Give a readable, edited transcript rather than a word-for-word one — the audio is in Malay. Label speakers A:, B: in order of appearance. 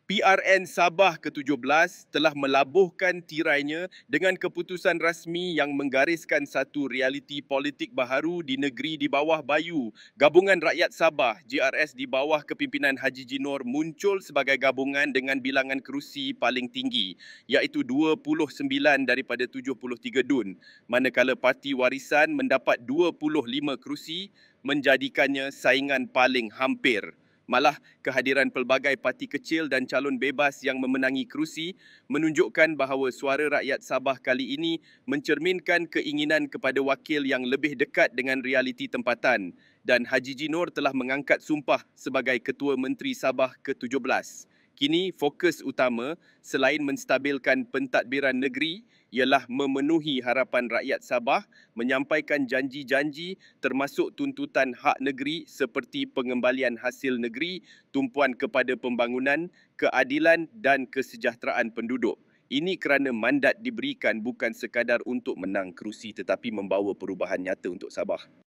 A: PRN Sabah ke-17 telah melabuhkan tirainya dengan keputusan rasmi yang menggariskan satu realiti politik baharu di negeri di bawah bayu. Gabungan Rakyat Sabah, GRS di bawah kepimpinan Haji Jinor muncul sebagai gabungan dengan bilangan kerusi paling tinggi, iaitu 29 daripada 73 DUN. Manakala Parti Warisan mendapat 25 kerusi, menjadikannya saingan paling hampir. Malah kehadiran pelbagai parti kecil dan calon bebas yang memenangi kerusi menunjukkan bahawa suara rakyat Sabah kali ini mencerminkan keinginan kepada wakil yang lebih dekat dengan realiti tempatan, dan Haji Jinor telah mengangkat sumpah sebagai Ketua Menteri Sabah ke-17. Kini fokus utama selain menstabilkan pentadbiran negeri ialah memenuhi harapan rakyat Sabah, menyampaikan janji-janji termasuk tuntutan hak negeri seperti pengembalian hasil negeri, tumpuan kepada pembangunan, keadilan dan kesejahteraan penduduk. Ini kerana mandat diberikan bukan sekadar untuk menang kerusi tetapi membawa perubahan nyata untuk Sabah.